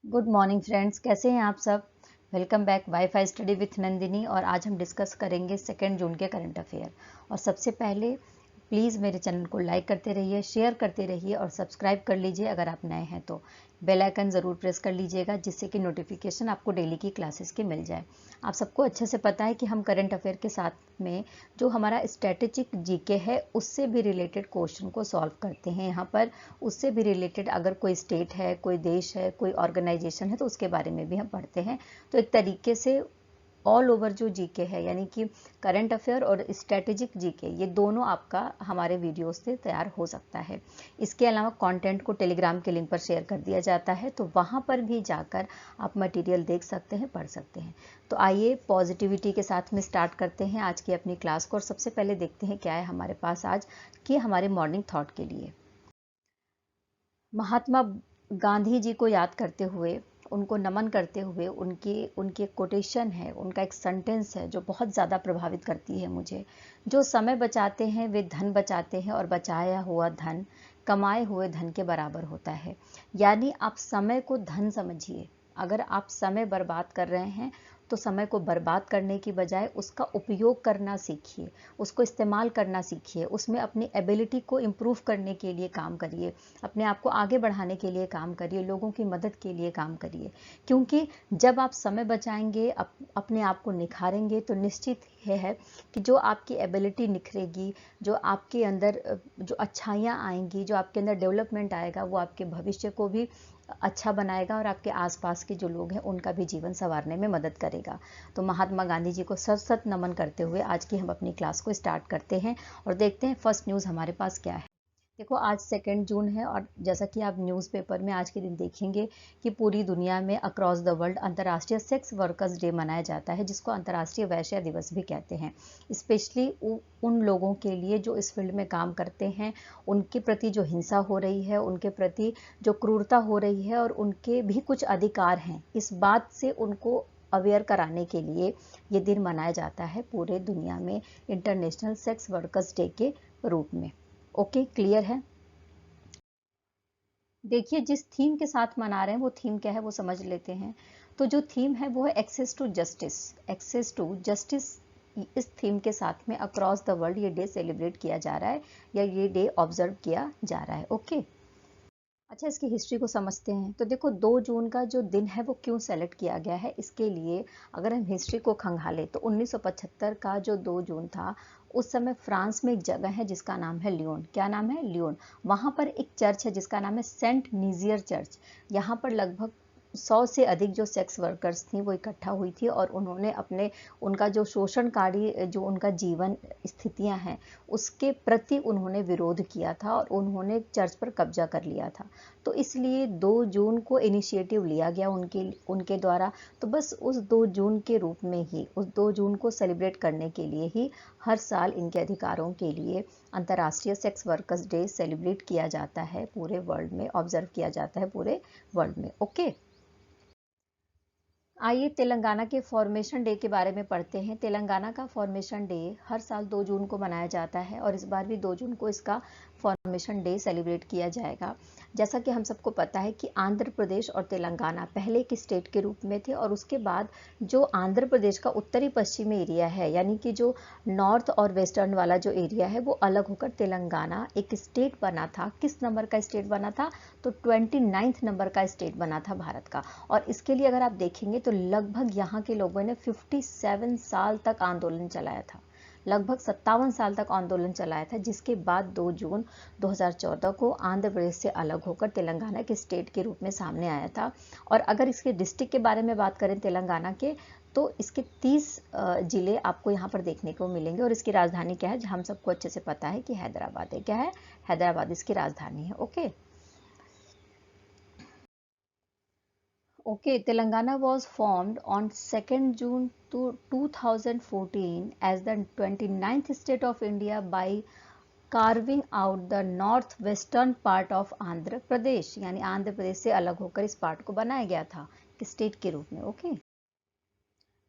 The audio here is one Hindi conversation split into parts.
गुड मॉर्निंग फ्रेंड्स, कैसे हैं आप सब। Welcome back wifi study with Nandini. और आज हम डिस्कस करेंगे 2 जून के करंट अफेयर। और सबसे पहले प्लीज़ मेरे चैनल को लाइक करते रहिए, शेयर करते रहिए और सब्सक्राइब कर लीजिए अगर आप नए हैं तो। बेल आइकन ज़रूर प्रेस कर लीजिएगा जिससे कि नोटिफिकेशन आपको डेली की क्लासेस की मिल जाए। आप सबको अच्छे से पता है कि हम करंट अफेयर के साथ में जो हमारा स्ट्रेटेजिक जीके है उससे भी रिलेटेड क्वेश्चन को सॉल्व करते हैं यहाँ पर। उससे भी रिलेटेड अगर कोई स्टेट है, कोई देश है, कोई ऑर्गेनाइजेशन है तो उसके बारे में भी हम पढ़ते हैं। तो एक तरीके से ऑल ओवर जो जीके है यानी कि करंट अफेयर और स्ट्रेटेजिक जीके, ये दोनों आपका हमारे वीडियोस से तैयार हो सकता है। इसके अलावा कंटेंट को टेलीग्राम के लिंक पर शेयर कर दिया जाता है, तो वहाँ पर भी जाकर आप मटेरियल देख सकते हैं, पढ़ सकते हैं। तो आइए पॉजिटिविटी के साथ में स्टार्ट करते हैं आज की अपनी क्लास को। और सबसे पहले देखते हैं क्या है हमारे पास आज कि हमारे मॉर्निंग थॉट के लिए। महात्मा गांधी जी को याद करते हुए, उनको नमन करते हुए, उनकी एक कोटेशन है, उनका एक सेंटेंस है जो बहुत ज़्यादा प्रभावित करती है मुझे। जो समय बचाते हैं वे धन बचाते हैं और बचाया हुआ धन कमाए हुए धन के बराबर होता है। यानी आप समय को धन समझिए। अगर आप समय बर्बाद कर रहे हैं तो समय को बर्बाद करने की बजाय उसका उपयोग करना सीखिए, उसको इस्तेमाल करना सीखिए, उसमें अपनी एबिलिटी को इम्प्रूव करने के लिए काम करिए, अपने आप को आगे बढ़ाने के लिए काम करिए, लोगों की मदद के लिए काम करिए। क्योंकि जब आप समय बचाएंगे, अपने आप को निखारेंगे, तो निश्चित है कि जो आपकी एबिलिटी निखरेगी, जो आपके अंदर जो अच्छाइयाँ आएंगी, जो आपके अंदर डेवलपमेंट आएगा, वो आपके भविष्य को भी अच्छा बनाएगा और आपके आसपास के जो लोग हैं उनका भी जीवन संवारने में मदद करेगा। तो महात्मा गांधी जी को सत सत नमन करते हुए आज की हम अपनी क्लास को स्टार्ट करते हैं और देखते हैं फर्स्ट न्यूज़ हमारे पास क्या है। देखो, आज 2 जून है और जैसा कि आप न्यूज़पेपर में आज के दिन देखेंगे कि पूरी दुनिया में अक्रॉस द वर्ल्ड अंतर्राष्ट्रीय सेक्स वर्कर्स डे मनाया जाता है, जिसको अंतर्राष्ट्रीय वैश्य दिवस भी कहते हैं। स्पेशली उन लोगों के लिए जो इस फील्ड में काम करते हैं, उनके प्रति जो हिंसा हो रही है, उनके प्रति जो क्रूरता हो रही है और उनके भी कुछ अधिकार हैं, इस बात से उनको अवेयर कराने के लिए ये दिन मनाया जाता है पूरे दुनिया में इंटरनेशनल सेक्स वर्कर्स डे के रूप में। ओके, क्लियर है। देखिए, जिस थीम के साथ मना रहे हैं वो थीम क्या है वो समझ लेते हैं। तो जो थीम है वो है access to justice. Access to justice, इस थीम के साथ में अक्रॉस द वर्ल्ड ये डे सेलिब्रेट किया जा रहा है या ये डे ऑब्जर्व किया जा रहा है। ओके, अच्छा, इसकी हिस्ट्री को समझते हैं। तो देखो, 2 जून का जो दिन है वो क्यों सेलेक्ट किया गया है, इसके लिए अगर हम हिस्ट्री को खंगालें तो 1975 का जो 2 जून था, उस समय फ्रांस में एक जगह है जिसका नाम है लियोन। क्या नाम है? लियोन। वहाँ पर एक चर्च है जिसका नाम है सेंट नीजियर चर्च। यहाँ पर लगभग 100 से अधिक जो सेक्स वर्कर्स थी वो इकट्ठा हुई थी और उन्होंने अपने उनका जो शोषणकारी जो उनका जीवन स्थितियां हैं उसके प्रति उन्होंने विरोध किया था और उन्होंने चर्च पर कब्जा कर लिया था। तो इसलिए 2 जून को इनिशिएटिव लिया गया उनके उनके द्वारा। तो बस उस 2 जून के रूप में ही, उस 2 जून को सेलिब्रेट करने के लिए ही हर साल इनके अधिकारों के लिए अंतर्राष्ट्रीय सेक्स वर्कर्स डे सेलिब्रेट किया जाता है, पूरे वर्ल्ड में ऑब्जर्व किया जाता है पूरे वर्ल्ड में। ओके, आइए तेलंगाना के फॉर्मेशन डे के बारे में पढ़ते हैं। तेलंगाना का फॉर्मेशन डे हर साल 2 जून को मनाया जाता है और इस बार भी 2 जून को इसका फॉर्मेशन डे सेलिब्रेट किया जाएगा। जैसा कि हम सबको पता है कि आंध्र प्रदेश और तेलंगाना पहले एक स्टेट के रूप में थे और उसके बाद जो आंध्र प्रदेश का उत्तरी पश्चिमी एरिया है, यानी कि जो नॉर्थ और वेस्टर्न वाला जो एरिया है, वो अलग होकर तेलंगाना एक स्टेट बना था। किस नंबर का स्टेट बना था? तो 29 नंबर का स्टेट बना था भारत का। और इसके लिए अगर आप देखेंगे तो लगभग यहाँ के लोगों ने 57 साल तक आंदोलन चलाया था, लगभग 57 साल तक आंदोलन चलाया था, जिसके बाद 2 जून 2014 को आंध्र प्रदेश से अलग होकर तेलंगाना के स्टेट के रूप में सामने आया था। और अगर इसके डिस्ट्रिक्ट के बारे में बात करें तेलंगाना के, तो इसके 30 जिले आपको यहाँ पर देखने को मिलेंगे। और इसकी राजधानी क्या है? हम सबको अच्छे से पता है कि हैदराबाद है। क्या है? हैदराबाद इसकी राजधानी है। Okay, Okay, Telangana was formed on 2nd June 2014 as the 29th state of India by carving out the northwestern part of Andhra Pradesh, यानी आंध्र प्रदेश से अलग होकर इस पार्ट को बनाया गया था स्टेट के रूप में। ओके,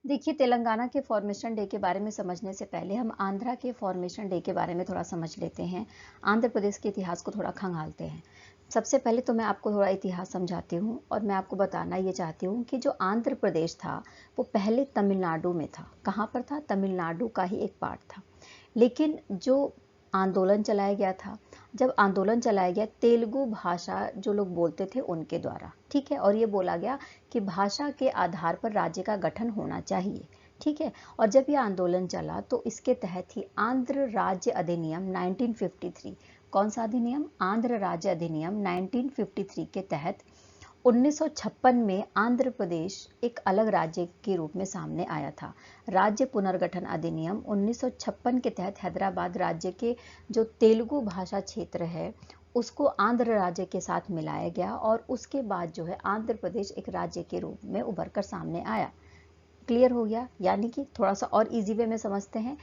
देखिए, तेलंगाना के फॉर्मेशन डे के बारे में समझने से पहले हम आंध्रा के फॉर्मेशन डे के बारे में थोड़ा समझ लेते हैं। आंध्र प्रदेश के इतिहास को थोड़ा खंगालते हैं। सबसे पहले तो मैं आपको थोड़ा इतिहास समझाती हूँ और मैं आपको बताना ये चाहती हूँ कि जो आंध्र प्रदेश था वो पहले तमिलनाडु में था। कहाँ पर था? तमिलनाडु का ही एक पार्ट था। लेकिन जो आंदोलन चलाया गया था, जब आंदोलन चलाया गया तेलुगु भाषा जो लोग बोलते थे उनके द्वारा, ठीक है, और ये बोला गया कि भाषा के आधार पर राज्य का गठन होना चाहिए, ठीक है। और जब ये आंदोलन चला तो इसके तहत ही आंध्र राज्य अधिनियम 1953, कौन सा अधिनियम? आंध्र राज्य अधिनियम 1953 के तहत 1956 में आंध्र प्रदेश एक अलग राज्य के रूप में सामने आया था। राज्य पुनर्गठन अधिनियम 1956 के तहत हैदराबाद राज्य के जो तेलुगु भाषा क्षेत्र है उसको आंध्र राज्य के साथ मिलाया गया और उसके बाद जो है आंध्र प्रदेश एक राज्य के रूप में उभर कर सामने आया। क्लियर हो गया? यानी कि थोड़ा सा और इजी वे में समझते हैं,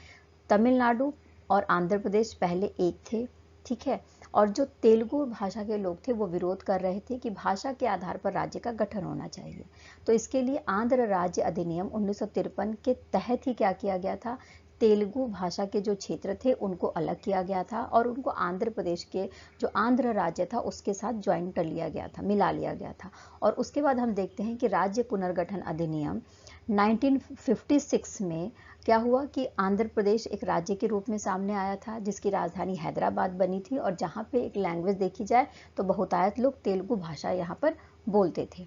तमिलनाडु और आंध्र प्रदेश पहले एक थे, ठीक है, और जो तेलुगु भाषा के लोग थे वो विरोध कर रहे थे कि भाषा के आधार पर राज्य का गठन होना चाहिए। तो इसके लिए आंध्र राज्य अधिनियम 1953 के तहत ही क्या किया गया था? तेलुगु भाषा के जो क्षेत्र थे उनको अलग किया गया था और उनको आंध्र प्रदेश के जो आंध्र राज्य था उसके साथ ज्वाइन कर लिया गया था, मिला लिया गया था। और उसके बाद हम देखते हैं कि राज्य पुनर्गठन अधिनियम 1956 में क्या हुआ कि आंध्र प्रदेश एक राज्य के रूप में सामने आया था जिसकी राजधानी हैदराबाद बनी थी और जहाँ पे एक लैंग्वेज देखी जाए तो बहुतायत लोग तेलुगु भाषा यहाँ पर बोलते थे।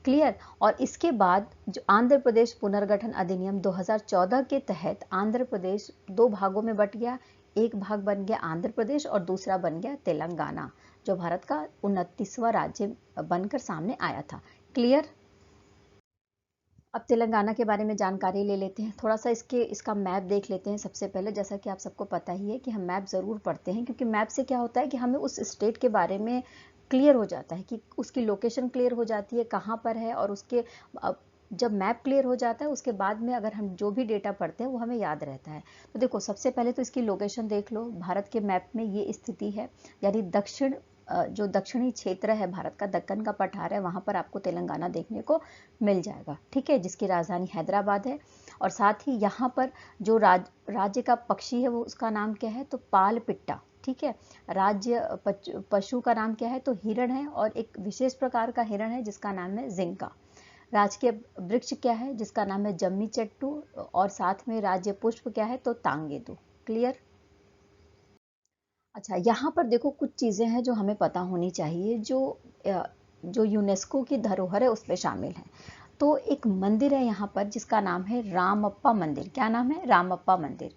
क्लियर? और इसके बाद जो आंध्र प्रदेश पुनर्गठन अधिनियम 2014 के तहत आंध्र प्रदेश दो भागों में बट गया। एक भाग बन गया आंध्र प्रदेश और दूसरा बन गया तेलंगाना, जो भारत का 29वां राज्य बनकर सामने आया था। क्लियर? अब तेलंगाना के बारे में जानकारी ले लेते हैं, थोड़ा सा इसका मैप देख लेते हैं। सबसे पहले जैसा कि आप सबको पता ही है कि हम मैप ज़रूर पढ़ते हैं, क्योंकि मैप से क्या होता है कि हमें उस स्टेट के बारे में क्लियर हो जाता है कि उसकी लोकेशन क्लियर हो जाती है कहाँ पर है, और उसके जब मैप क्लियर हो जाता है उसके बाद में अगर हम जो भी डेटा पढ़ते हैं वो हमें याद रहता है। तो देखो सबसे पहले तो इसकी लोकेशन देख लो। भारत के मैप में ये स्थिति है, यानी जो दक्षिणी क्षेत्र है भारत का, दक्कन का पठार है, वहां पर आपको तेलंगाना देखने को मिल जाएगा, ठीक है, जिसकी राजधानी हैदराबाद है। और साथ ही यहाँ पर जो राज्य का पक्षी है वो उसका नाम क्या है? तो पाल पिट्टा, ठीक है। राज्य पशु का नाम क्या है? तो हिरण है, और एक विशेष प्रकार का हिरण है जिसका नाम है जिंका। राजकीय वृक्ष क्या है? जिसका नाम है जम्मी चट्टू, और साथ में राज्य पुष्प क्या है? तो तांगेदु। क्लियर? अच्छा, यहाँ पर देखो कुछ चीज़ें हैं जो हमें पता होनी चाहिए, जो यूनेस्को की धरोहर है उसमें शामिल है। तो एक मंदिर है यहाँ पर जिसका नाम है रामप्पा मंदिर। क्या नाम है? रामप्पा मंदिर।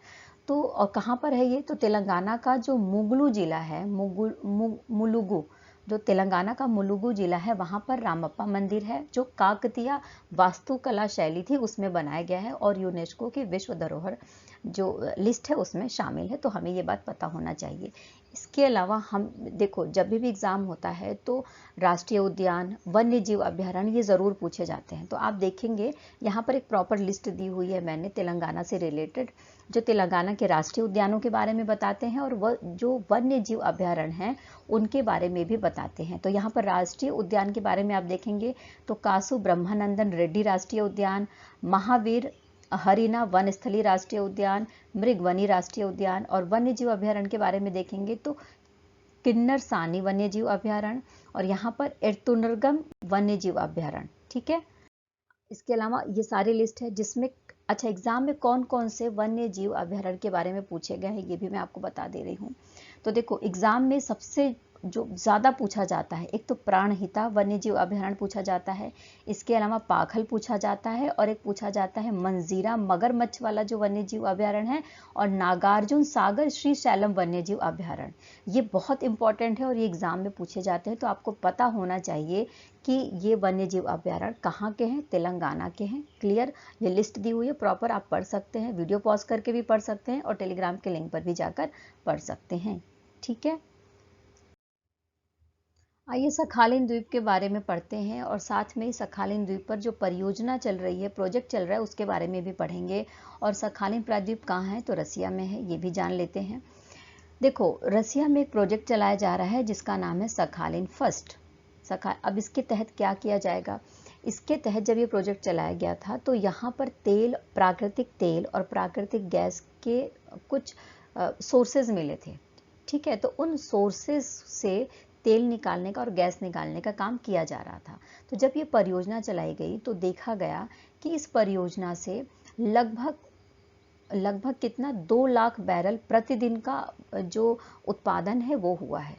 तो और कहाँ पर है ये? तो तेलंगाना का जो मुगलू जिला है, मुलुगु, जो तेलंगाना का मुलुगु जिला है वहाँ पर रामप्पा मंदिर है, जो काकतीय वास्तुकला शैली थी उसमें बनाया गया है और यूनेस्को की विश्व धरोहर जो लिस्ट है उसमें शामिल है। तो हमें ये बात पता होना चाहिए। इसके अलावा हम देखो जब भी एग्ज़ाम होता है तो राष्ट्रीय उद्यान, वन्य जीव अभ्यारण्य ये ज़रूर पूछे जाते हैं। तो आप देखेंगे यहाँ पर एक प्रॉपर लिस्ट दी हुई है मैंने तेलंगाना से रिलेटेड, जो तेलंगाना के राष्ट्रीय उद्यानों के बारे में बताते हैं और वह जो वन्य जीव अभ्यारण्य हैं उनके बारे में भी बताते हैं। तो यहाँ पर राष्ट्रीय उद्यान के बारे में आप देखेंगे तो कासु ब्रह्मानंदन रेड्डी राष्ट्रीय उद्यान, महावीर हरिना वनस्थली राष्ट्रीय उद्यान, मृगवनी राष्ट्रीय उद्यान, और वन्य जीव अभ्यारण्य के बारे में देखेंगे तो किन्नर सानी वन्य जीव अभ्यारण्य, और यहाँ पर एर्तुनरगम वन्य जीव अभ्यारण्य, ठीक है। इसके अलावा ये सारी लिस्ट है जिसमें अच्छा एग्जाम में कौन कौन से वन्य जीव अभ्यारण्य के बारे में पूछे गए हैं ये भी मैं आपको बता दे रही हूँ। तो देखो एग्जाम में सबसे जो ज़्यादा पूछा जाता है, एक तो प्राणहिता वन्य जीव अभ्यारण्य पूछा जाता है, इसके अलावा पाखल पूछा जाता है, और एक पूछा जाता है मंजीरा मगरमच्छ वाला जो वन्य जीव अभ्यारण्य है, और नागार्जुन सागर श्री शैलम वन्य जीव अभ्यारण्य। ये बहुत इंपॉर्टेंट है और ये एग्जाम में पूछे जाते हैं। तो आपको पता होना चाहिए कि ये वन्य जीव अभ्यारण्य कहाँ के हैं? तेलंगाना के हैं। क्लियर? ये लिस्ट दी हुई है प्रॉपर, आप पढ़ सकते हैं, वीडियो पॉज करके भी पढ़ सकते हैं और टेलीग्राम के लिंक पर भी जाकर पढ़ सकते हैं, ठीक है। आइए सखालिन द्वीप के बारे में पढ़ते हैं और साथ में सखालिन द्वीप पर जो परियोजना चल रही है, प्रोजेक्ट चल रहा है, उसके बारे में भी पढ़ेंगे। और सखालिन प्रायद्वीप कहाँ है? तो रसिया में है, ये भी जान लेते हैं। देखो रसिया में एक प्रोजेक्ट चलाया जा रहा है जिसका नाम है सखालिन फर्स्ट। अब इसके तहत क्या किया जाएगा? इसके तहत जब ये प्रोजेक्ट चलाया गया था तो यहाँ पर प्राकृतिक तेल और प्राकृतिक गैस के कुछ सोर्सेज मिले थे, ठीक है। तो उन सोर्सेज से तेल निकालने का और गैस निकालने का काम किया जा रहा था। तो जब ये परियोजना चलाई गई तो देखा गया कि इस परियोजना से लगभग लगभग कितना 2 लाख बैरल प्रतिदिन का जो उत्पादन है वो हुआ है।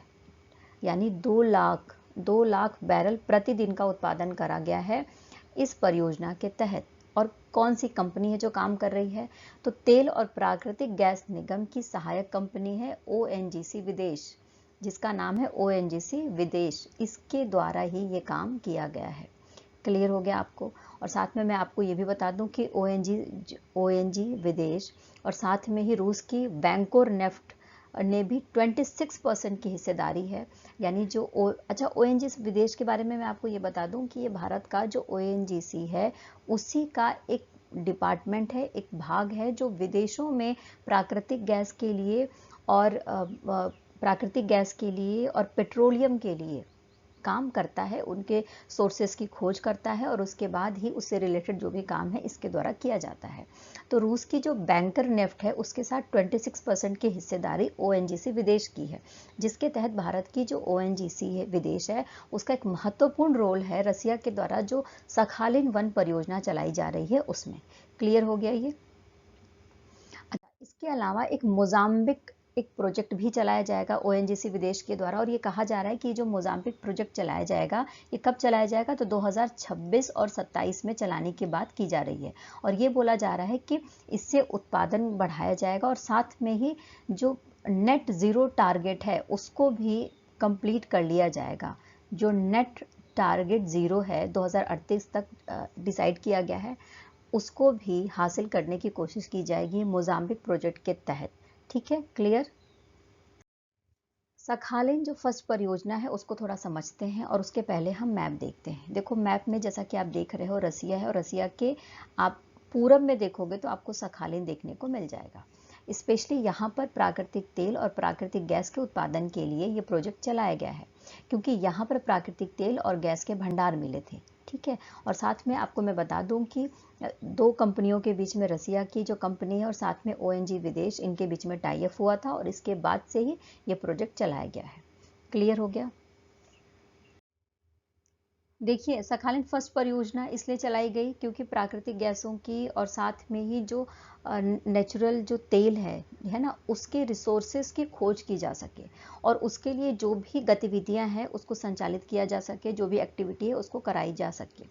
यानी 2 लाख बैरल प्रतिदिन का उत्पादन करा गया है इस परियोजना के तहत। और कौन सी कंपनी है जो काम कर रही है? तो तेल और प्राकृतिक गैस निगम की सहायक कंपनी है ओएनजीसी विदेश, जिसका नाम है ओएनजीसी विदेश। इसके द्वारा ही ये काम किया गया है। क्लियर हो गया आपको? और साथ में मैं आपको ये भी बता दूं कि ओएनजी विदेश और साथ में ही रूस की बैंकोर नेफ्ट ने भी 26% की हिस्सेदारी है। यानी जो अच्छा, ओएनजीसी विदेश के बारे में मैं आपको ये बता दूं कि ये भारत का जो ओएनजीसी है उसी का एक डिपार्टमेंट है, एक भाग है जो विदेशों में प्राकृतिक गैस के लिए और पेट्रोलियम के लिए काम करता है, उनके सोर्सेस की खोज करता है और उसके बाद ही उससे रिलेटेड जो भी काम है इसके द्वारा किया जाता है। तो रूस की जो बैंकर नेफ्ट है उसके साथ 26% की हिस्सेदारी ओएनजीसी विदेश की है, जिसके तहत भारत की जो ओएनजीसी विदेश है उसका एक महत्वपूर्ण रोल है रसिया के द्वारा जो सखालिन वन परियोजना चलाई जा रही है उसमें। क्लियर हो गया ये? अच्छा, इसके अलावा एक प्रोजेक्ट भी चलाया जाएगा ओएनजीसी विदेश के द्वारा, और ये कहा जा रहा है कि जो मोजाम्बिक प्रोजेक्ट चलाया जाएगा ये कब चलाया जाएगा? तो 2026 और 27 में चलाने की बात की जा रही है। और ये बोला जा रहा है कि इससे उत्पादन बढ़ाया जाएगा और साथ में ही जो नेट ज़ीरो टारगेट है उसको भी कंप्लीट कर लिया जाएगा। जो नेट टारगेट ज़ीरो है 2038 तक डिसाइड किया गया है, उसको भी हासिल करने की कोशिश की जाएगी मोजाम्बिक प्रोजेक्ट के तहत। ठीक है, क्लियर? सखालिन जो फर्स्ट परियोजना है उसको थोड़ा समझते हैं और उसके पहले हम मैप देखते हैं। देखो मैप में जैसा कि आप देख रहे हो रसिया है और रसिया के आप पूरब में देखोगे तो आपको सखालिन देखने को मिल जाएगा। स्पेशली यहाँ पर प्राकृतिक तेल और प्राकृतिक गैस के उत्पादन के लिए ये प्रोजेक्ट चलाया गया है, क्योंकि यहाँ पर प्राकृतिक तेल और गैस के भंडार मिले थे। ठीक है, और साथ में आपको मैं बता दूं कि 2 कंपनियों के बीच में रसिया की जो कंपनी है और साथ में ओएनजी विदेश, इनके बीच में टाई अप हुआ था और इसके बाद से ही ये प्रोजेक्ट चलाया गया है। क्लियर हो गया? देखिए, सखालिन फर्स्ट परियोजना इसलिए चलाई गई क्योंकि प्राकृतिक गैसों की और साथ में ही जो नेचुरल जो तेल है ना, उसके रिसोर्सेज की खोज की जा सके और उसके लिए जो भी गतिविधियां हैं उसको संचालित किया जा सके, जो भी एक्टिविटी है उसको कराई जा सके।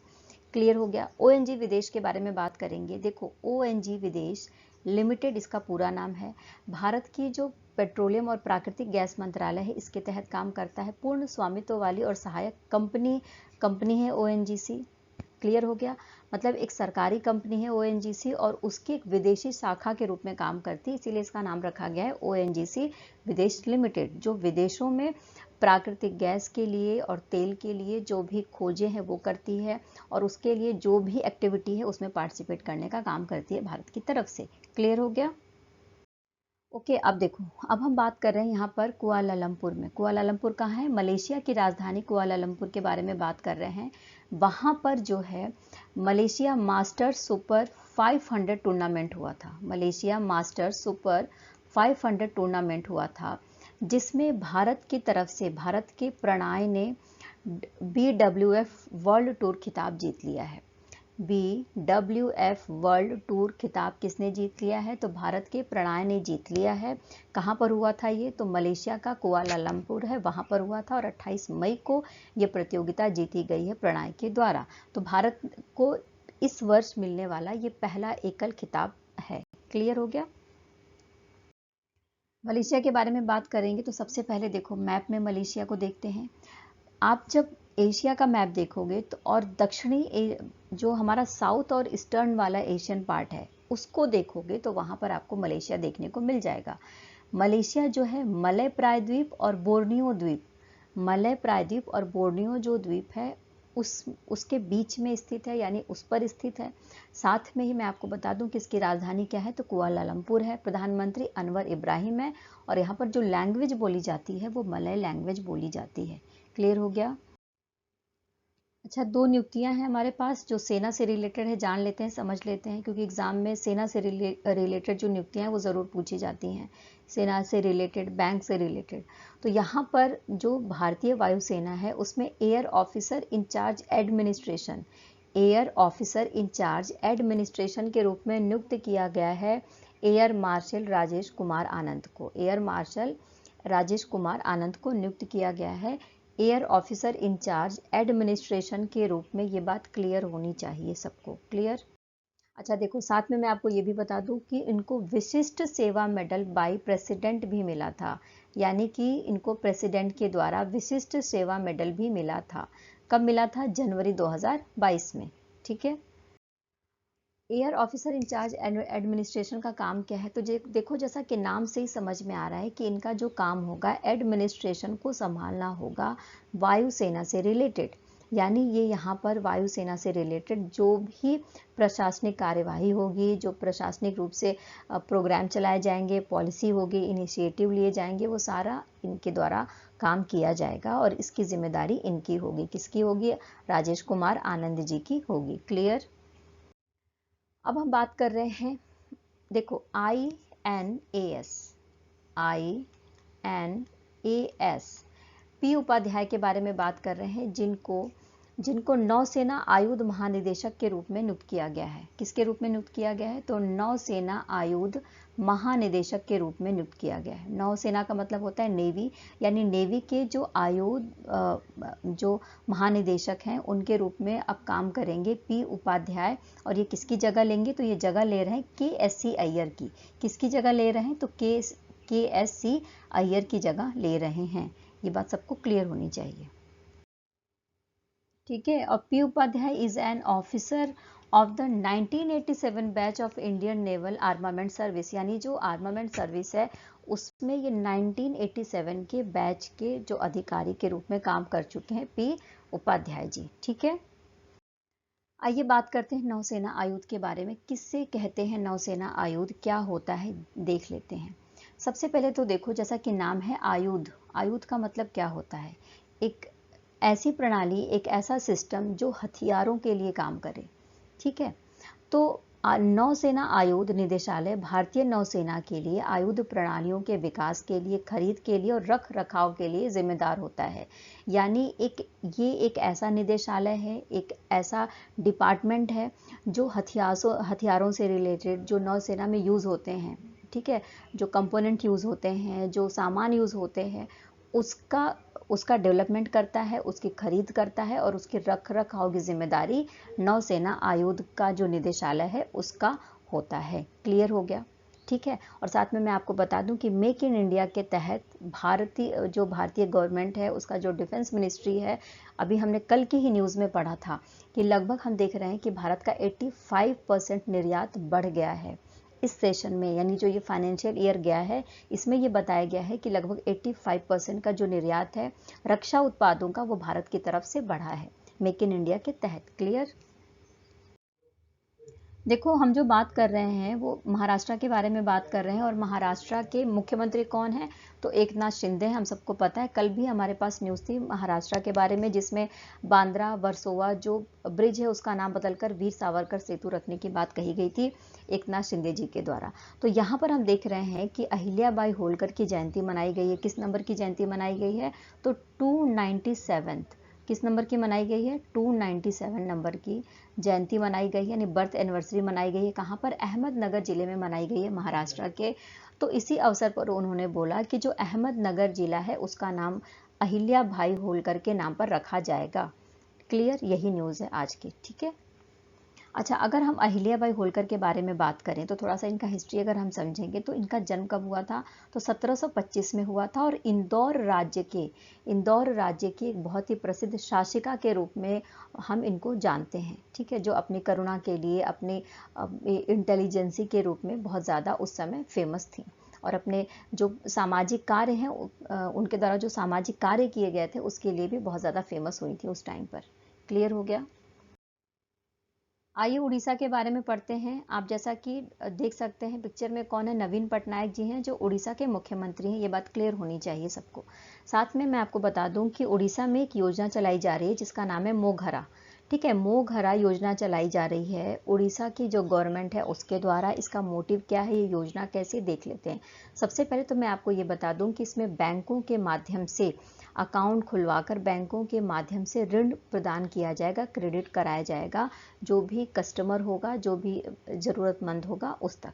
क्लियर हो गया? ओएनजी विदेश के बारे में बात करेंगे। देखो, ओएनजी विदेश लिमिटेड इसका पूरा नाम है। भारत की जो पेट्रोलियम और प्राकृतिक गैस मंत्रालय है इसके तहत काम करता है। पूर्ण स्वामित्व वाली और सहायक कंपनी है ओएनजीसी। क्लियर हो गया? मतलब एक सरकारी कंपनी है ओएनजीसी और उसकी एक विदेशी शाखा के रूप में काम करती है, इसीलिए इसका नाम रखा गया है ओएनजीसी विदेश लिमिटेड, जो विदेशों में प्राकृतिक गैस के लिए और तेल के लिए जो भी खोजें हैं वो करती है और उसके लिए जो भी एक्टिविटी है उसमें पार्टिसिपेट करने का काम करती है भारत की तरफ से। क्लियर हो गया? ओके, अब देखो, अब हम बात कर रहे हैं यहाँ पर कुआलालंपुर में। कुआलालंपुर कहाँ है? मलेशिया की राजधानी कुआलालंपुर के बारे में बात कर रहे हैं। वहाँ पर जो है मलेशिया मास्टर्स सुपर 500 टूर्नामेंट हुआ था। मलेशिया मास्टर्स सुपर 500 टूर्नामेंट हुआ था, जिसमें भारत की तरफ से भारत के प्रणय ने BWF वर्ल्ड टूर खिताब जीत लिया है। BWF वर्ल्ड टूर खिताब किसने जीत लिया है? तो भारत के प्रणय ने जीत लिया है। कहाँ पर हुआ था ये? तो मलेशिया का कुआलालंपुर है, वहाँ पर हुआ था और 28 मई को ये प्रतियोगिता जीती गई है प्रणय के द्वारा। तो भारत को इस वर्ष मिलने वाला ये पहला एकल खिताब है। क्लियर हो गया? मलेशिया के बारे में बात करेंगे तो सबसे पहले देखो मैप में मलेशिया को देखते हैं। आप जब एशिया का मैप देखोगे तो और दक्षिणी जो हमारा साउथ और ईस्टर्न वाला एशियन पार्ट है उसको देखोगे तो वहां पर आपको मलेशिया देखने को मिल जाएगा। मलेशिया जो है मलय प्रायद्वीप और बोर्नियो द्वीप, मलय प्रायद्वीप और बोर्नियो जो द्वीप है उसके बीच में स्थित है, यानी उस पर स्थित है। साथ में ही मैं आपको बता दूं कि इसकी राजधानी क्या है? तो कुआलालंपुर है। प्रधानमंत्री अनवर इब्राहिम है और यहाँ पर जो लैंग्वेज बोली जाती है वो मलय लैंग्वेज बोली जाती है। क्लियर हो गया? अच्छा, 2 नियुक्तियाँ हैं हमारे पास जो सेना से रिलेटेड है, जान लेते हैं, समझ लेते हैं, क्योंकि एग्ज़ाम में सेना से रिलेटेड जो नियुक्तियाँ हैं वो ज़रूर पूछी जाती हैं। सेना से रिलेटेड, बैंक से रिलेटेड। तो यहाँ पर जो भारतीय वायुसेना है उसमें air officer incharge administration, air officer incharge administration के रूप में नियुक्त किया गया है एयर मार्शल राजेश कुमार आनंद को। एयर मार्शल राजेश कुमार आनंद को नियुक्त किया गया है एयर ऑफिसर इंचार्ज एडमिनिस्ट्रेशन के रूप में। ये बात क्लियर होनी चाहिए सबको। क्लियर? अच्छा देखो, साथ में मैं आपको ये भी बता दूं कि इनको विशिष्ट सेवा मेडल बाय प्रेसिडेंट भी मिला था, यानी कि इनको प्रेसिडेंट के द्वारा विशिष्ट सेवा मेडल भी मिला था। कब मिला था? जनवरी 2022 में। ठीक है। एयर ऑफिसर इंचार्ज एडमिनिस्ट्रेशन का काम क्या है? तो देखो, जैसा कि नाम से ही समझ में आ रहा है कि इनका जो काम होगा एडमिनिस्ट्रेशन को संभालना होगा वायुसेना से रिलेटेड। यानी ये यहाँ पर वायुसेना से रिलेटेड जो भी प्रशासनिक कार्यवाही होगी, जो प्रशासनिक रूप से प्रोग्राम चलाए जाएंगे, पॉलिसी होगी, इनिशिएटिव लिए जाएंगे, वो सारा इनके द्वारा काम किया जाएगा और इसकी जिम्मेदारी इनकी होगी। किसकी होगी? राजेश कुमार आनंद जी की होगी। क्लियर? अब हम बात कर रहे हैं, देखो, INAS, INAS पी उपाध्याय के बारे में बात कर रहे हैं, जिनको जिनको नौसेना आयुध महानिदेशक के रूप में नियुक्त किया गया है। किसके रूप में नियुक्त किया गया है? तो नौसेना आयुध महानिदेशक के रूप में नियुक्त किया गया है। नौसेना का मतलब होता है नेवी, यानी नेवी के जो आयुध जो महानिदेशक हैं उनके रूप में अब काम करेंगे पी उपाध्याय। और ये किसकी जगह लेंगे? तो ये जगह ले रहे हैं KSC अय्यर की। किसकी जगह ले रहे हैं? तो KSC अय्यर की जगह ले रहे हैं। ये बात सबको क्लियर होनी चाहिए। ठीक है। और P Upadhyay is an officer of the 1987 batch of Indian naval armament service, यानी जो आर्मामेंट सर्विस है उसमें ये 1987 के बैच के जो अधिकारी के रूप में काम कर चुके हैं पी उपाध्याय जी। ठीक है। आइए बात करते हैं नौसेना आयुध के बारे में। किससे कहते हैं नौसेना आयुध? क्या होता है देख लेते हैं। सबसे पहले तो देखो, जैसा कि नाम है आयुध, आयुध का मतलब क्या होता है? एक ऐसी प्रणाली, एक ऐसा सिस्टम जो हथियारों के लिए काम करे। ठीक है। तो नौसेना आयुध निदेशालय भारतीय नौसेना के लिए आयुध प्रणालियों के विकास के लिए, खरीद के लिए और रख रखाव के लिए जिम्मेदार होता है। यानी ये एक ऐसा निदेशालय है, एक ऐसा डिपार्टमेंट है जो हथियारों से रिलेटेड जो नौसेना में यूज़ होते हैं, ठीक है, जो कंपोनेंट यूज़ होते हैं, जो सामान यूज़ होते हैं, उसका उसका डेवलपमेंट करता है, उसकी खरीद करता है और उसके रख रखाव की जिम्मेदारी नौसेना आयुध का जो निदेशालय है उसका होता है। क्लियर हो गया? ठीक है। और साथ में मैं आपको बता दूं कि मेक इन इंडिया के तहत भारतीय गवर्नमेंट है, उसका जो डिफेंस मिनिस्ट्री है, अभी हमने कल की ही न्यूज़ में पढ़ा था कि लगभग हम देख रहे हैं कि भारत का 85% निर्यात बढ़ गया है इस सेशन में। यानी जो ये फाइनेंशियल ईयर गया है इसमें ये बताया गया है कि लगभग 85% का जो निर्यात है रक्षा उत्पादों का वो भारत की तरफ से बढ़ा है मेक इन इंडिया के तहत। क्लियर? देखो, हम जो बात कर रहे हैं वो महाराष्ट्र के बारे में बात कर रहे हैं और महाराष्ट्र के मुख्यमंत्री कौन है? तो एकनाथ शिंदे, हम सबको पता है। कल भी हमारे पास न्यूज़ थी महाराष्ट्र के बारे में जिसमें बांद्रा वर्सोवा जो ब्रिज है उसका नाम बदलकर वीर सावरकर सेतु रखने की बात कही गई थी एकनाथ शिंदे जी के द्वारा। तो यहाँ पर हम देख रहे हैं कि अहिल्याबाई होलकर की जयंती मनाई गई है। किस नंबर की जयंती मनाई गई है? तो 297। किस नंबर की मनाई गई है? 297 नंबर की जयंती मनाई गई है, यानी बर्थ एनिवर्सरी मनाई गई है। कहाँ पर? अहमदनगर जिले में मनाई गई है, महाराष्ट्र के। तो इसी अवसर पर उन्होंने बोला कि जो अहमदनगर जिला है उसका नाम अहिल्या भाई होलकर के नाम पर रखा जाएगा। क्लियर? यही न्यूज़ है आज की। ठीक है। अच्छा, अगर हम अहिल्याबाई होलकर के बारे में बात करें तो थोड़ा सा इनका हिस्ट्री अगर हम समझेंगे तो इनका जन्म कब हुआ था? तो 1725 में हुआ था और इंदौर राज्य की एक बहुत ही प्रसिद्ध शासिका के रूप में हम इनको जानते हैं। ठीक है। जो अपनी करुणा के लिए, अपनी इंटेलिजेंसी के रूप में बहुत ज़्यादा उस समय फेमस थी और अपने जो सामाजिक कार्य हैं उनके द्वारा जो सामाजिक कार्य किए गए थे उसके लिए भी बहुत ज़्यादा फेमस हुई थी उस टाइम पर। क्लियर हो गया? आइए उड़ीसा के बारे में पढ़ते हैं। आप जैसा कि देख सकते हैं पिक्चर में कौन है? नवीन पटनायक जी हैं जो उड़ीसा के मुख्यमंत्री हैं। ये बात क्लियर होनी चाहिए सबको। साथ में मैं आपको बता दूं कि उड़ीसा में एक योजना चलाई जा रही है जिसका नाम है मोघरा। ठीक है, मोघरा योजना चलाई जा रही है उड़ीसा की जो गवर्नमेंट है उसके द्वारा। इसका मोटिव क्या है, ये योजना कैसे, देख लेते हैं। सबसे पहले तो मैं आपको ये बता दूं कि इसमें बैंकों के माध्यम से अकाउंट खुलवाकर बैंकों के माध्यम से ऋण प्रदान किया जाएगा, क्रेडिट कराया जाएगा, जो भी कस्टमर होगा, जो भी ज़रूरतमंद होगा उस तक।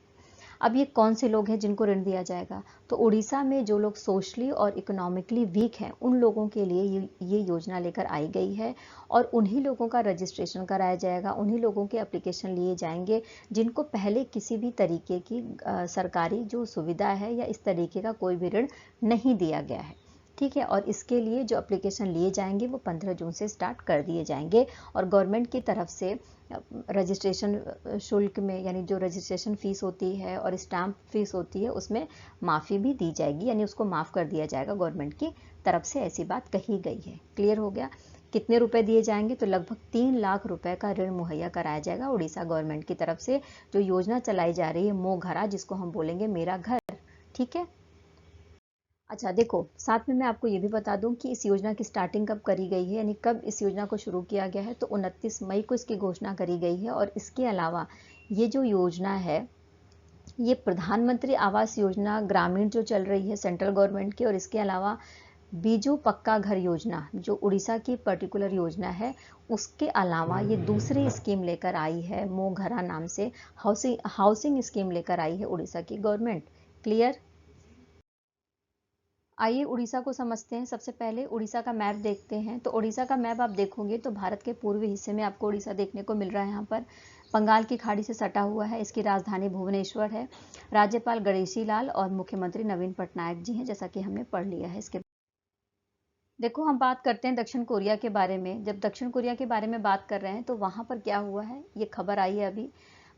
अब ये कौन से लोग हैं जिनको ऋण दिया जाएगा, तो उड़ीसा में जो लोग सोशली और इकोनॉमिकली वीक हैं उन लोगों के लिए ये योजना लेकर आई गई है। और उन्हीं लोगों का रजिस्ट्रेशन कराया जाएगा, उन्हीं लोगों के एप्लीकेशन लिए जाएंगे जिनको पहले किसी भी तरीके की सरकारी जो सुविधा है या इस तरीके का कोई भी ऋण नहीं दिया गया है। ठीक है, और इसके लिए जो एप्लीकेशन लिए जाएंगे वो 15 जून से स्टार्ट कर दिए जाएंगे। और गवर्नमेंट की तरफ से रजिस्ट्रेशन शुल्क में, यानी जो रजिस्ट्रेशन फ़ीस होती है और स्टाम्प फीस होती है, उसमें माफ़ी भी दी जाएगी, यानी उसको माफ़ कर दिया जाएगा गवर्नमेंट की तरफ से, ऐसी बात कही गई है। क्लियर हो गया। कितने रुपए दिए जाएंगे, तो लगभग 3 लाख रुपए का ऋण मुहैया कराया जाएगा उड़ीसा गवर्नमेंट की तरफ से। जो योजना चलाई जा रही है मोघरा, जिसको हम बोलेंगे मेरा घर। ठीक है। अच्छा देखो, साथ में मैं आपको ये भी बता दूं कि इस योजना की स्टार्टिंग कब करी गई है, यानी कब इस योजना को शुरू किया गया है। तो 29 मई को इसकी घोषणा करी गई है। और इसके अलावा ये जो योजना है, ये प्रधानमंत्री आवास योजना ग्रामीण जो चल रही है सेंट्रल गवर्नमेंट की, और इसके अलावा बीजू पक्का घर योजना जो उड़ीसा की पर्टिकुलर योजना है, उसके अलावा ये दूसरी स्कीम लेकर आई है मोघरा नाम से, हाउसिंग स्कीम लेकर आई है उड़ीसा की गवर्नमेंट। क्लियर। आइए उड़ीसा को समझते हैं। सबसे पहले उड़ीसा का मैप देखते हैं। तो उड़ीसा का मैप आप देखोगे तो भारत के पूर्वी हिस्से में आपको उड़ीसा देखने को मिल रहा है। यहाँ पर बंगाल की खाड़ी से सटा हुआ है। इसकी राजधानी भुवनेश्वर है। राज्यपाल गणेशी लाल और मुख्यमंत्री नवीन पटनायक जी हैं, जैसा कि हमने पढ़ लिया है। इसके देखो, हम बात करते हैं दक्षिण कोरिया के बारे में। जब दक्षिण कोरिया के बारे में बात कर रहे हैं तो वहां पर क्या हुआ है, ये खबर आई है अभी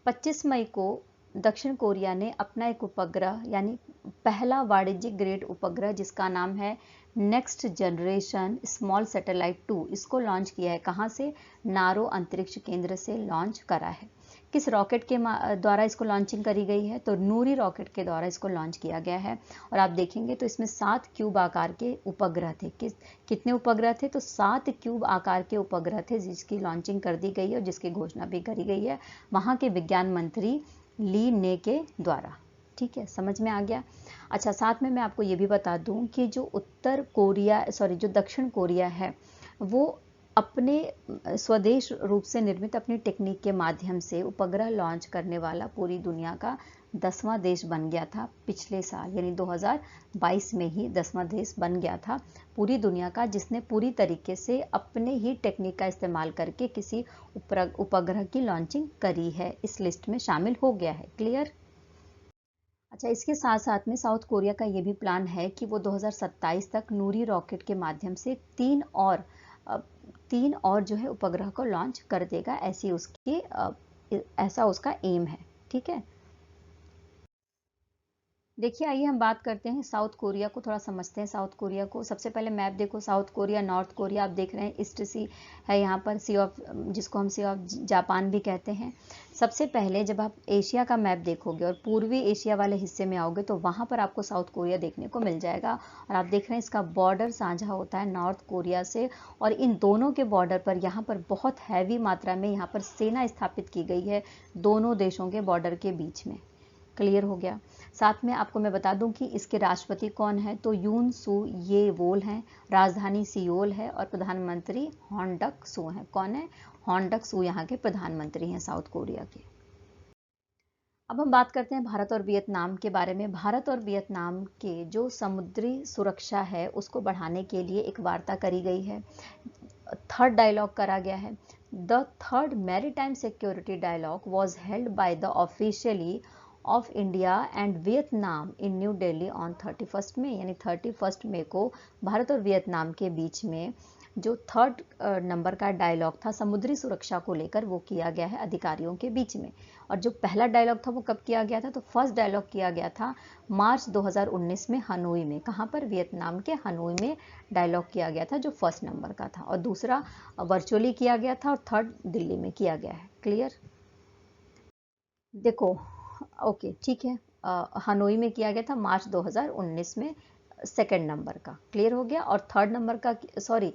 25 मई को। दक्षिण कोरिया ने अपना एक उपग्रह, यानी पहला वाणिज्यिक ग्रेड उपग्रह जिसका नाम है नेक्स्ट जनरेशन स्मॉल सैटेलाइट 2, इसको लॉन्च किया है। कहां से, नारो अंतरिक्ष केंद्र से लॉन्च करा है। किस रॉकेट के द्वारा इसको लॉन्चिंग करी गई है, तो नूरी रॉकेट के द्वारा इसको लॉन्च किया गया है। और आप देखेंगे तो इसमें 7 क्यूब आकार के उपग्रह थे। कितने उपग्रह थे, तो 7 क्यूब आकार के उपग्रह थे जिसकी लॉन्चिंग कर दी गई है और जिसकी घोषणा भी करी गई है वहां के विज्ञान मंत्री ली ने के द्वारा। ठीक है, समझ में आ गया। अच्छा, साथ में मैं आपको ये भी बता दूं कि जो जो दक्षिण कोरिया है वो अपने स्वदेश रूप से निर्मित अपनी टेक्निक के माध्यम से उपग्रह लॉन्च करने वाला पूरी दुनिया का 10वां देश बन गया था पिछले साल, यानी 2022 में ही 10वां देश बन गया था पूरी दुनिया का, जिसने पूरी तरीके से अपने ही टेक्निक का इस्तेमाल करके किसी उपग्रह की लॉन्चिंग करी है। इस लिस्ट में शामिल हो गया है। क्लियर। अच्छा, इसके साथ साथ में साउथ कोरिया का ये भी प्लान है कि वो 2027 तक नूरी रॉकेट के माध्यम से 3 और जो है उपग्रह को लॉन्च कर देगा। ऐसा उसका एम है। ठीक है। देखिए, आइए हम बात करते हैं साउथ कोरिया को, थोड़ा समझते हैं साउथ कोरिया को। सबसे पहले मैप देखो, साउथ कोरिया, नॉर्थ कोरिया आप देख रहे हैं, ईस्ट सी है यहाँ पर, सी ऑफ जिसको हम सी ऑफ जापान भी कहते हैं। सबसे पहले जब आप एशिया का मैप देखोगे और पूर्वी एशिया वाले हिस्से में आओगे तो वहाँ पर आपको साउथ कोरिया देखने को मिल जाएगा। और आप देख रहे हैं इसका बॉर्डर साझा होता है नॉर्थ कोरिया से, और इन दोनों के बॉर्डर पर यहाँ पर बहुत हैवी मात्रा में यहाँ पर सेना स्थापित की गई है दोनों देशों के बॉर्डर के बीच में। क्लियर हो गया। साथ में आपको मैं बता दूं कि इसके राष्ट्रपति कौन है, तो यून सू ये वोल हैं, राजधानी सियोल है, और प्रधानमंत्री हॉन डक सू हैं। कौन है, हॉन डक सू यहाँ के प्रधानमंत्री हैं साउथ कोरिया के। अब हम बात करते हैं भारत और वियतनाम के बारे में। भारत और वियतनाम के जो समुद्री सुरक्षा है उसको बढ़ाने के लिए एक वार्ता करी गई है, थर्ड डायलॉग करा गया है। The third maritime security dialogue was held by the officially of India and Vietnam in New Delhi on 31 May, यानी 31 मई को भारत और वियतनाम के बीच में जो थर्ड नंबर का डायलॉग था समुद्री सुरक्षा को लेकर, वो किया गया है अधिकारियों के बीच में। और जो पहला डायलॉग था वो कब किया गया था, तो फर्स्ट डायलॉग किया गया था मार्च 2019 में हनोई में। कहाँ पर, वियतनाम के हनोई में डायलॉग किया गया था, जो फर्स्ट नंबर का था। और दूसरा वर्चुअली किया गया था, और थर्ड दिल्ली में किया गया है। क्लियर। देखो, ओके ठीक है, हनोई में किया गया था मार्च 2019 में, सेकंड नंबर का। क्लियर हो गया। और थर्ड नंबर का, सॉरी,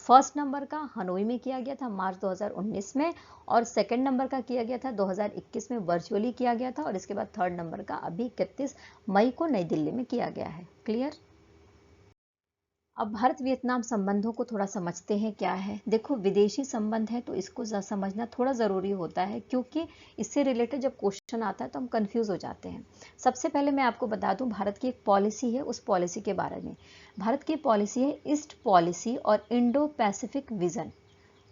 फर्स्ट नंबर का हनोई में किया गया था मार्च 2019 में, और सेकंड नंबर का किया गया था 2021 में वर्चुअली किया गया था, और इसके बाद थर्ड नंबर का अभी 31 मई को नई दिल्ली में किया गया है। क्लियर। अब भारत वियतनाम संबंधों को थोड़ा समझते हैं क्या है। देखो, विदेशी संबंध है तो इसको समझना थोड़ा ज़रूरी होता है, क्योंकि इससे रिलेटेड जब क्वेश्चन आता है तो हम कंफ्यूज हो जाते हैं। सबसे पहले मैं आपको बता दूं, भारत की एक पॉलिसी है, उस पॉलिसी के बारे में। भारत की पॉलिसी है ईस्ट पॉलिसी और इंडो पैसिफिक विजन।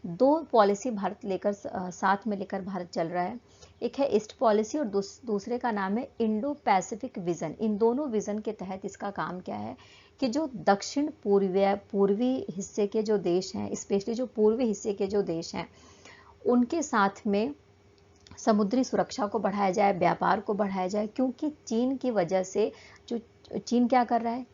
दो पॉलिसी भारत लेकर साथ में लेकर भारत चल रहा है। एक है ईस्ट पॉलिसी और दूसरे का नाम है इंडो पैसिफिक विजन। इन दोनों विजन के तहत इसका काम क्या है कि जो दक्षिण पूर्वी हिस्से के जो देश हैं, स्पेशली जो पूर्वी हिस्से के जो देश हैं, उनके साथ में समुद्री सुरक्षा को बढ़ाया जाए, व्यापार को बढ़ाया जाए। क्योंकि चीन की वजह से जो चीन क्या कर रहा है,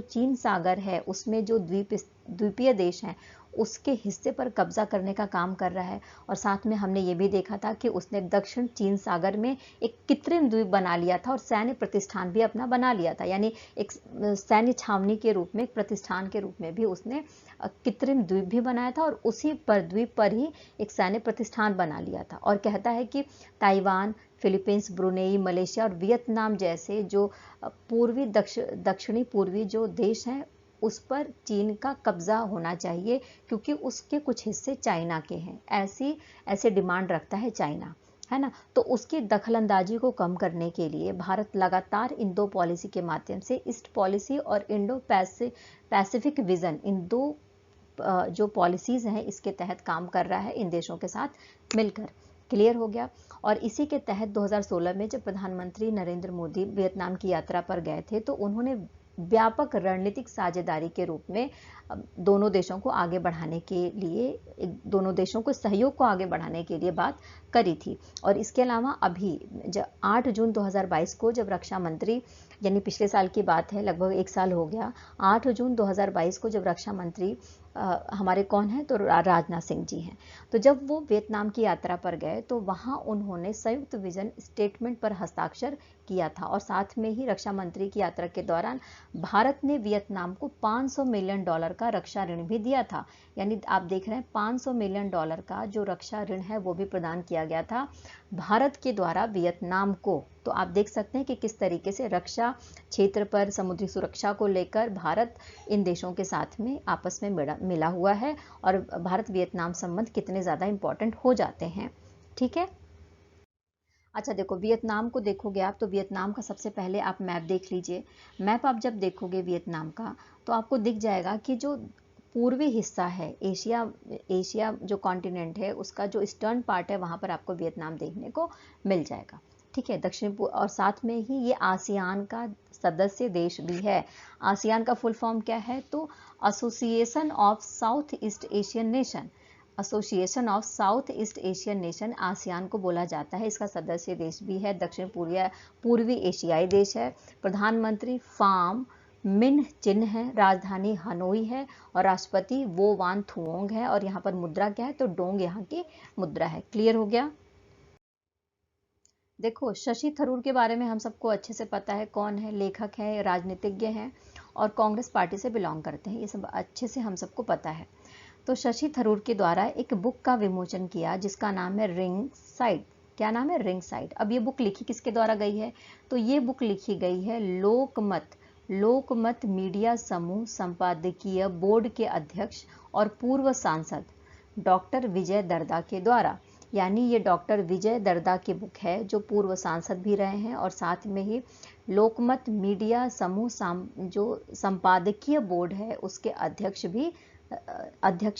चीन सागर है उसमें जो द्वीपीय देश हैं उसके हिस्से पर कब्जा करने का काम कर रहा है। और साथ में हमने ये भी देखा था कि उसने दक्षिण चीन सागर में एक कृत्रिम द्वीप बना लिया था और सैन्य प्रतिष्ठान भी अपना बना लिया था, यानी एक सैन्य छावनी के रूप में, एक प्रतिष्ठान के रूप में भी उसने कृत्रिम द्वीप भी बनाया था, और उसी पर द्वीप पर ही एक सैन्य प्रतिष्ठान बना लिया था। और कहता है कि ताइवान, फिलीपींस, ब्रुनेई, मलेशिया और वियतनाम जैसे जो दक्षिणी पूर्वी जो देश हैं उस पर चीन का कब्जा होना चाहिए, क्योंकि उसके कुछ हिस्से चाइना के हैं। ऐसे डिमांड रखता है चाइना, है ना। तो उसकी दखलंदाजी को कम करने के लिए भारत लगातार इन दो पॉलिसी के माध्यम से, ईस्ट पॉलिसी और इंडो पैसिफिक विजन, इन दो जो पॉलिसीज हैं इसके तहत काम कर रहा है इन देशों के साथ मिलकर। क्लियर हो गया। और इसी के तहत 2016 में जब प्रधानमंत्री नरेंद्र मोदी वियतनाम की यात्रा पर गए थे तो उन्होंने व्यापक रणनीतिक साझेदारी के रूप में दोनों देशों को आगे बढ़ाने के लिए, दोनों देशों को सहयोग को आगे बढ़ाने के लिए बात करी थी। और इसके अलावा अभी 8 जून 2022 को जब रक्षा मंत्री, यानी पिछले साल की बात है, लगभग 1 साल हो गया, 8 जून 2022 को जब रक्षा मंत्री हमारे कौन है, तो राजनाथ सिंह जी हैं। तो जब वो वियतनाम की यात्रा पर गए तो वहाँ उन्होंने संयुक्त विजन स्टेटमेंट पर हस्ताक्षर किया था। और साथ में ही रक्षा मंत्री की यात्रा के दौरान भारत ने वियतनाम को $500 मिलियन का रक्षा ऋण भी दिया था। यानी आप देख रहे हैं $500 मिलियन का जो रक्षा ऋण है वो भी प्रदान किया गया था भारत के द्वारा वियतनाम को। तो आप देख सकते हैं कि किस तरीके से रक्षा क्षेत्र पर, समुद्री सुरक्षा को लेकर भारत इन देशों के साथ में आपस में मिला हुआ है, और भारत वियतनाम संबंध कितने ज़्यादा इंपॉर्टेंट हो जाते हैं। ठीक है। अच्छा देखो, वियतनाम को देखोगे आप तो वियतनाम का सबसे पहले आप मैप देख लीजिए। मैप आप जब देखोगे वियतनाम का तो आपको दिख जाएगा कि जो पूर्वी हिस्सा है, एशिया जो कॉन्टिनेंट है उसका जो ईस्टर्न पार्ट है वहाँ पर आपको वियतनाम देखने को मिल जाएगा। ठीक है। और साथ में ही ये आसियान का सदस्य देश भी है। आसियान का फुल फॉर्म क्या है, तो association of south east Asian nation, association of south east Asian nation ASEAN को बोला जाता है। इसका सदस्य देश भी है, दक्षिण पूर्वी एशियाई देश है। प्रधानमंत्री फाम मिन चिन है, राजधानी हनोई है, और राष्ट्रपति वो वान थुओंग है। और यहाँ पर मुद्रा क्या है, तो डोंग यहाँ की मुद्रा है। क्लियर हो गया। देखो, शशि थरूर के बारे में हम सबको अच्छे से पता है, कौन है, लेखक है, राजनीतिज्ञ हैं और कांग्रेस पार्टी से बिलोंग करते हैं, ये सब अच्छे से हम सबको पता है। तो शशि थरूर के द्वारा एक बुक का विमोचन किया जिसका नाम है रिंग साइड। क्या नाम है, रिंग साइड। अब ये बुक लिखी किसके द्वारा गई है, तो ये बुक लिखी गई है लोकमत मीडिया समूह संपादकीय बोर्ड के अध्यक्ष और पूर्व सांसद डॉक्टर विजय दर्दा के द्वारा। यानी ये डॉक्टर विजय दर्दा की बुक है जो पूर्व सांसद भी रहे हैं और साथ में ही लोकमत मीडिया समूह जो संपादकीय बोर्ड है उसके अध्यक्ष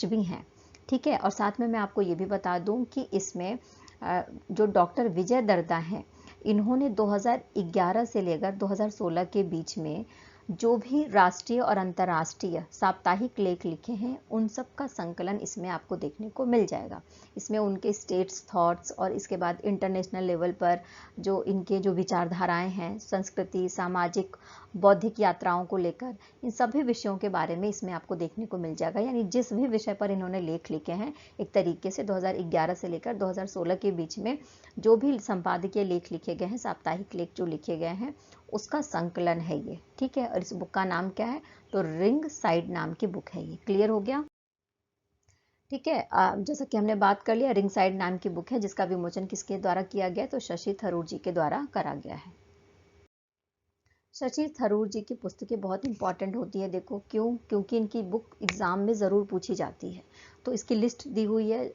भी हैं। ठीक है। और साथ में मैं आपको ये भी बता दूं कि इसमें जो डॉक्टर विजय दर्दा हैं, इन्होंने 2011 से लेकर 2016 के बीच में जो भी राष्ट्रीय और अंतर्राष्ट्रीय साप्ताहिक लेख लिखे हैं उन सब का संकलन इसमें आपको देखने को मिल जाएगा। इसमें उनके स्टेट्स थॉट्स और इसके बाद इंटरनेशनल लेवल पर जो इनके जो विचारधाराएं हैं, संस्कृति, सामाजिक, बौद्धिक यात्राओं को लेकर, इन सभी विषयों के बारे में इसमें आपको देखने को मिल जाएगा। यानी जिस भी विषय पर इन्होंने लेख लिखे हैं, एक तरीके से 2011 से लेकर 2016 के बीच में जो भी संपादकीय लेख लिखे गए हैं, साप्ताहिक लेख जो लिखे गए हैं, उसका संकलन है ये। ठीक है। और इस बुक का नाम क्या है, तो रिंग साइड नाम की बुक है ये। क्लियर हो गया। ठीक है। जैसा कि हमने बात कर लिया, रिंग साइड नाम की बुक है जिसका विमोचन किसके द्वारा किया गया, तो शशि थरूर जी के द्वारा करा गया है। शशि थरूर जी की पुस्तकें बहुत इंपॉर्टेंट होती है। देखो क्यों, क्योंकि इनकी बुक एग्जाम में ज़रूर पूछी जाती है। तो इसकी लिस्ट दी हुई है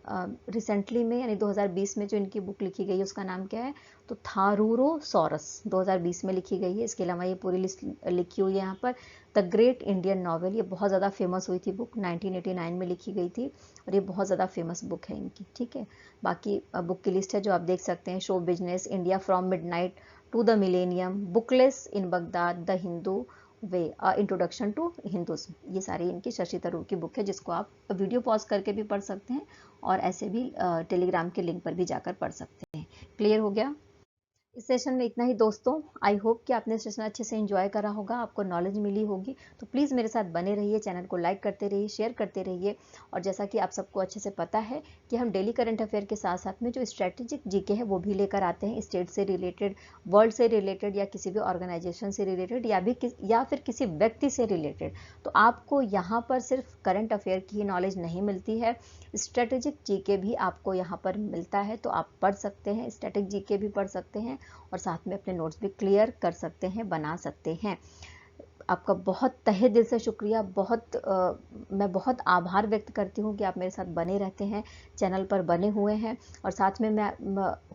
रिसेंटली में, यानी 2020 में जो इनकी बुक लिखी गई है उसका नाम क्या है, तो थारूरो सॉरस 2020 में लिखी गई है। इसके अलावा ये पूरी लिस्ट लिखी हुई है यहाँ पर। द ग्रेट इंडियन नॉवेल, ये बहुत ज़्यादा फेमस हुई थी बुक, 1989 में लिखी गई थी और ये बहुत ज़्यादा फेमस बुक है इनकी। ठीक है, बाकी बुक की लिस्ट है जो आप देख सकते हैं। Show business, India from midnight to the millennium, bookless in Baghdad, the Hindu way, introduction to Hinduism, ये सारी इनकी शशि थरूर की बुक है जिसको आप वीडियो पॉज करके भी पढ़ सकते हैं और ऐसे भी टेलीग्राम के लिंक पर भी जाकर पढ़ सकते हैं। क्लियर हो गया? इस सेशन में इतना ही दोस्तों। आई होप कि आपने सेशन अच्छे से एंजॉय करा होगा, आपको नॉलेज मिली होगी। तो प्लीज़ मेरे साथ बने रहिए, चैनल को लाइक करते रहिए, शेयर करते रहिए। और जैसा कि आप सबको अच्छे से पता है कि हम डेली करंट अफेयर के साथ साथ में जो स्ट्रेटेजिक जीके है वो भी लेकर आते हैं, स्टेट से रिलेटेड, वर्ल्ड से रिलेटेड, या किसी भी ऑर्गेनाइजेशन से रिलेटेड, या फिर किसी व्यक्ति से रिलेटेड। तो आपको यहाँ पर सिर्फ करंट अफेयर की ही नॉलेज नहीं मिलती है, स्ट्रेटेजिक जीके भी आपको यहाँ पर मिलता है। तो आप पढ़ सकते हैं, स्ट्रेटेजिक जीके भी पढ़ सकते हैं और साथ में अपने नोट्स भी क्लियर कर सकते हैं, बना सकते हैं। आपका बहुत तहे दिल से शुक्रिया, मैं बहुत आभार व्यक्त करती हूँ कि आप मेरे साथ बने रहते हैं, चैनल पर बने हुए हैं। और साथ में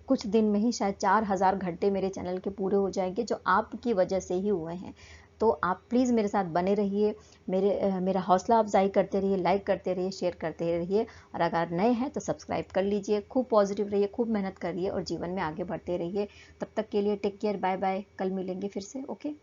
कुछ दिन में ही शायद 4000 घंटे मेरे चैनल के पूरे हो जाएंगे जो आपकी वजह से ही हुए हैं। तो आप प्लीज़ मेरे साथ बने रहिए, मेरा हौसला अफजाई करते रहिए, लाइक करते रहिए, शेयर करते रहिए। और अगर नए हैं तो सब्सक्राइब कर लीजिए। खूब पॉजिटिव रहिए, खूब मेहनत करिए और जीवन में आगे बढ़ते रहिए। तब तक के लिए टेक केयर, बाय बाय। कल मिलेंगे फिर से। ओके।